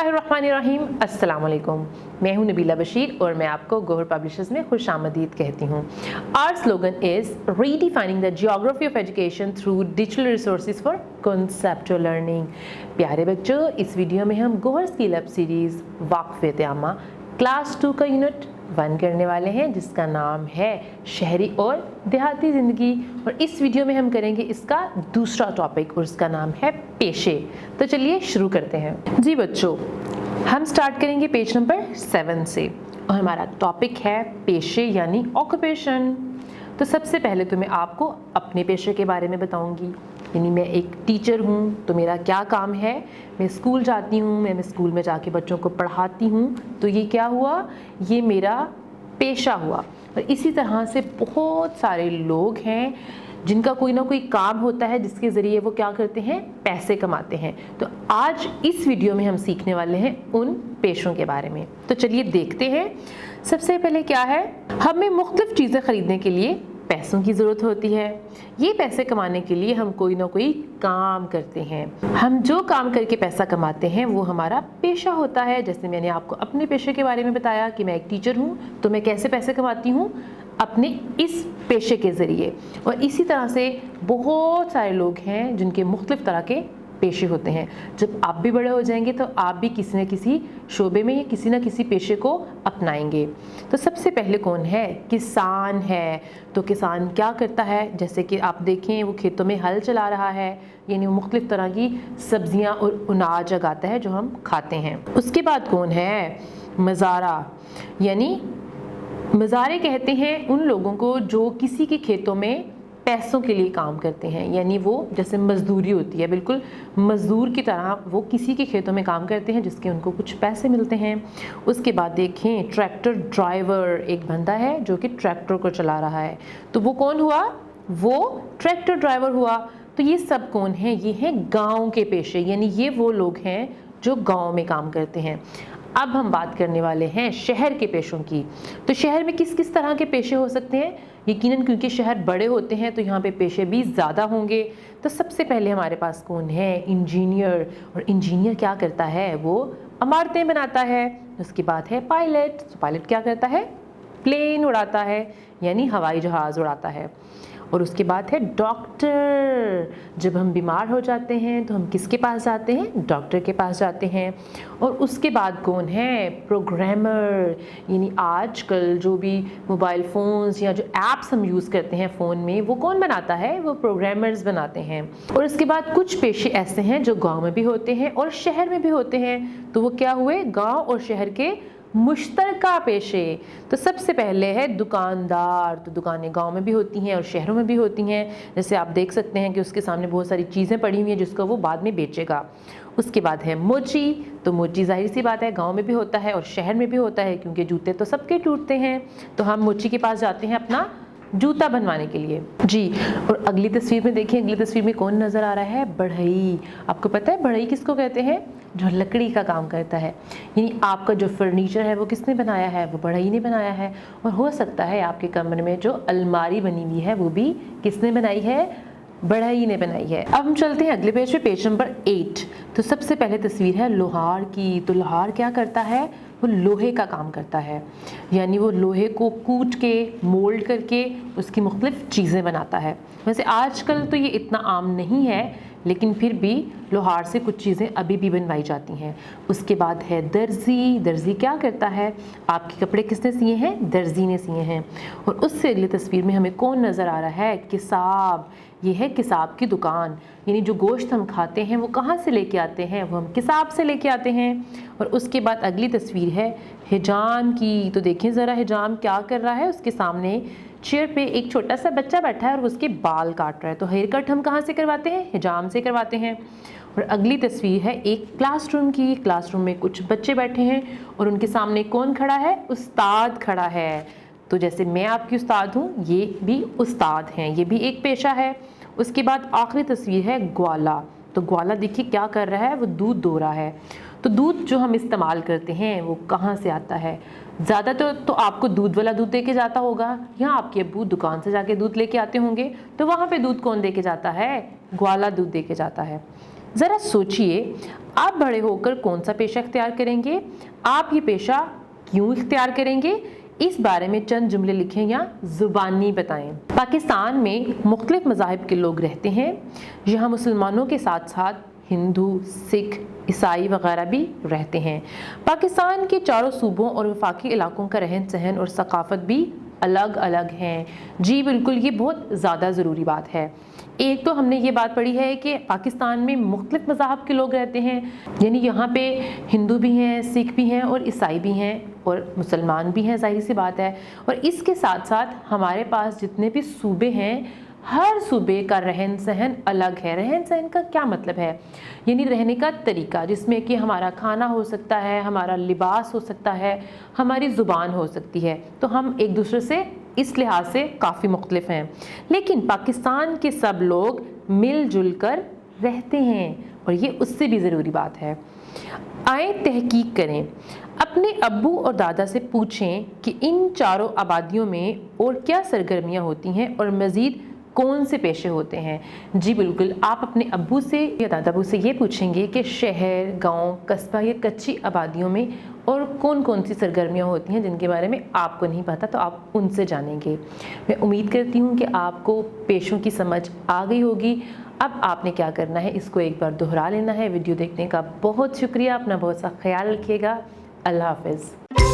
बिस्मिल्लाहिर्रहमानिर्रहीम, अस्सलाम वालेकुम। मैं हूं नबीला बशीर और मैं आपको गौहर पब्लिशर्स में खुशामदीद कहती हूं। Our slogan is redefining the geography of education through digital resources for conceptual learning. प्यारे बच्चों, इस वीडियो में हम गौहर स्किल अप सीरीज़ वाक़फ़े आमा क्लास 2 का यूनिट 1 करने वाले हैं, जिसका नाम है शहरी और देहाती ज़िंदगी। और इस वीडियो में हम करेंगे इसका दूसरा टॉपिक और उसका नाम है पेशे। तो चलिए शुरू करते हैं। जी बच्चों, हम स्टार्ट करेंगे पेज नंबर 7 से और हमारा टॉपिक है पेशे यानी ऑक्यूपेशन। तो सबसे पहले तो मैं आपको अपने पेशे के बारे में बताऊंगी। यानी मैं एक टीचर हूँ तो मेरा क्या काम है, मैं स्कूल जाती हूँ, मैं स्कूल में जाके बच्चों को पढ़ाती हूँ, तो ये क्या हुआ, ये मेरा पेशा हुआ। और इसी तरह से बहुत सारे लोग हैं जिनका कोई ना कोई काम होता है जिसके ज़रिए वो क्या करते हैं, पैसे कमाते हैं। तो आज इस वीडियो में हम सीखने वाले हैं उन पेशों के बारे में। तो चलिए देखते हैं। सबसे पहले क्या है, हमें मुख्तलिफ चीज़ें ख़रीदने के लिए पैसों की ज़रूरत होती है। ये पैसे कमाने के लिए हम कोई ना कोई काम करते हैं। हम जो काम करके पैसा कमाते हैं वो हमारा पेशा होता है। जैसे मैंने आपको अपने पेशे के बारे में बताया कि मैं एक टीचर हूँ, तो मैं कैसे पैसे कमाती हूँ, अपने इस पेशे के ज़रिए। और इसी तरह से बहुत सारे लोग हैं जिनके मुख्तलिफ तरह के पेशे होते हैं। जब आप भी बड़े हो जाएंगे तो आप भी किसी न किसी शोबे में या किसी न किसी पेशे को अपनाएंगे। तो सबसे पहले कौन है, किसान है। तो किसान क्या करता है, जैसे कि आप देखें वो खेतों में हल चला रहा है, यानी वो मुख्तलिफ तरह की सब्जियां और अनाज उगाता है जो हम खाते हैं। उसके बाद कौन है, मज़ारा। यानी मज़ारे कहते हैं उन लोगों को जो किसी के खेतों में पैसों के लिए काम करते हैं। यानी वो जैसे मजदूरी होती है, बिल्कुल मजदूर की तरह वो किसी के खेतों में काम करते हैं जिसके उनको कुछ पैसे मिलते हैं। उसके बाद देखें ट्रैक्टर ड्राइवर, एक बंदा है जो कि ट्रैक्टर को चला रहा है, तो वो कौन हुआ, वो ट्रैक्टर ड्राइवर हुआ। तो ये सब कौन है, ये हैं गाँव के पेशे, यानी ये वो लोग हैं जो गाँव में काम करते हैं। अब हम बात करने वाले हैं शहर के पेशों की। तो शहर में किस किस तरह के पेशे हो सकते हैं, यकीनन क्योंकि शहर बड़े होते हैं तो यहाँ पे पेशे भी ज़्यादा होंगे। तो सबसे पहले हमारे पास कौन है, इंजीनियर। और इंजीनियर क्या करता है, वो इमारतें बनाता है। उसके बाद है पायलट। तो पायलट क्या करता है, प्लेन उड़ाता है, यानी हवाई जहाज़ उड़ाता है। और उसके बाद है डॉक्टर। जब हम बीमार हो जाते हैं तो हम किसके पास जाते हैं, डॉक्टर के पास जाते हैं। और उसके बाद कौन है, प्रोग्रामर। यानी आजकल जो भी मोबाइल फ़ोन्स या जो ऐप्स हम यूज़ करते हैं फ़ोन में, वो कौन बनाता है, वो प्रोग्रामर्स बनाते हैं। और उसके बाद कुछ पेशे ऐसे हैं जो गाँव में भी होते हैं और शहर में भी होते हैं। तो वो क्या हुए, गाँव और शहर के मुश्तरका पेशे। तो सबसे पहले है दुकानदार। तो दुकानें गांव में भी होती हैं और शहरों में भी होती हैं। जैसे आप देख सकते हैं कि उसके सामने बहुत सारी चीज़ें पड़ी हुई हैं जिसको वो बाद में बेचेगा। उसके बाद है मोची। तो मोची जाहिर सी बात है गांव में भी होता है और शहर में भी होता है, क्योंकि जूते तो सबके टूटते हैं। तो हम मोची के पास जाते हैं अपना जूता बनवाने के लिए जी। और अगली तस्वीर में देखिए, अगली तस्वीर में कौन नज़र आ रहा है, बढ़ई। आपको पता है बढ़ई किसको कहते हैं, जो लकड़ी का काम करता है। यानी आपका जो फर्नीचर है वो किसने बनाया है, वो बढ़ई ने बनाया है। और हो सकता है आपके कमरे में जो अलमारी बनी हुई है वो भी किसने बनाई है, बढ़ई ने बनाई है। अब हम चलते हैं अगले पेज पे, पेज नंबर 8। तो सबसे पहले तस्वीर है लोहार की। तो लोहार क्या करता है, वो लोहे का काम करता है। यानी वो लोहे को कूट के मोल्ड करके उसकी मुख्तलिफ चीज़ें बनाता है। वैसे आजकल तो ये इतना आम नहीं है, लेकिन फिर भी लोहार से कुछ चीज़ें अभी भी बनवाई जाती हैं। उसके बाद है दर्जी। दर्जी क्या करता है, आपके कपड़े किसने सिए हैं, दर्जी ने सिए हैं। और उससे अगली तस्वीर में हमें कौन नज़र आ रहा है, किसाब। ये है किसाब की दुकान। यानी जो गोश्त हम खाते हैं वो कहाँ से लेके आते हैं, वो हम किसाब से लेके आते हैं। और उसके बाद अगली तस्वीर है हिजाम की। तो देखें ज़रा हिजाम क्या कर रहा है, उसके सामने चेयर पे एक छोटा सा बच्चा बैठा है और उसके बाल काट रहा है। तो हेयर कट हम कहाँ से करवाते हैं, हिजाम से करवाते हैं। और अगली तस्वीर है एक क्लासरूम की। क्लासरूम में कुछ बच्चे बैठे हैं और उनके सामने कौन खड़ा है, उस्ताद खड़ा है। तो जैसे मैं आपकी उस्ताद हूँ, ये भी उस्ताद हैं, ये भी एक पेशा है। उसके बाद आखिरी तस्वीर है ग्वाला। तो ग्वाला देखिए क्या कर रहा है, वो दूध दो रहा है। तो दूध जो हम इस्तेमाल करते हैं वो कहाँ से आता है, ज़्यादातर तो आपको दूध वाला दूध दे के जाता होगा, या आपके अब्बू दुकान से जाके दूध लेके आते होंगे। तो वहाँ पे दूध कौन दे के जाता है, ग्वाला दूध दे के जाता है। ज़रा सोचिए, आप बड़े होकर कौन सा पेशा इख्तियार करेंगे, आप ये पेशा क्यों इख्तियार करेंगे, इस बारे में चंद जुमले लिखें या ज़ुबानी बताएं। पाकिस्तान में मुख्तलिफ मज़ाहिब के लोग रहते हैं। यहाँ मुसलमानों के साथ साथ हिंदू, सिख, ईसाई वगैरह भी रहते हैं। पाकिस्तान के चारों सूबों और वफाकी इलाकों का रहन सहन और सकाफ़त भी अलग अलग हैं। जी बिल्कुल, ये बहुत ज़्यादा ज़रूरी बात है। एक तो हमने ये बात पढ़ी है कि पाकिस्तान में मुख्तलिफ मज़ाहब के लोग रहते हैं, यानी यहाँ पे हिंदू भी हैं, सिख भी हैं और ईसाई भी हैं और मुसलमान भी हैं, ज़ाहिर सी बात है। और इसके साथ साथ हमारे पास जितने भी सूबे हैं, हर सूबे का रहन सहन अलग है। रहन सहन का क्या मतलब है, यानी रहने का तरीका, जिसमें कि हमारा खाना हो सकता है, हमारा लिबास हो सकता है, हमारी ज़ुबान हो सकती है। तो हम एक दूसरे से इस लिहाज से काफ़ी मुख्तलिफ हैं, लेकिन पाकिस्तान के सब लोग मिलजुल कर रहते हैं और ये उससे भी ज़रूरी बात है। आए तहकीक करें, अपने अब्बू और दादा से पूछें कि इन चारों आबादियों में और क्या सरगर्मियाँ होती हैं और मज़ीद कौन से पेशे होते हैं। जी बिल्कुल, आप अपने अब्बू से या दादाबू से ये पूछेंगे कि शहर, गांव, कस्बा या कच्ची आबादियों में और कौन कौन सी सरगर्मियां होती हैं जिनके बारे में आपको नहीं पता, तो आप उनसे जानेंगे। मैं उम्मीद करती हूँ कि आपको पेशों की समझ आ गई होगी। अब आपने क्या करना है, इसको एक बार दोहरा लेना है। वीडियो देखने का बहुत शुक्रिया, अपना बहुत सा ख्याल रखिएगा। अल्लाह हाफ़िज़।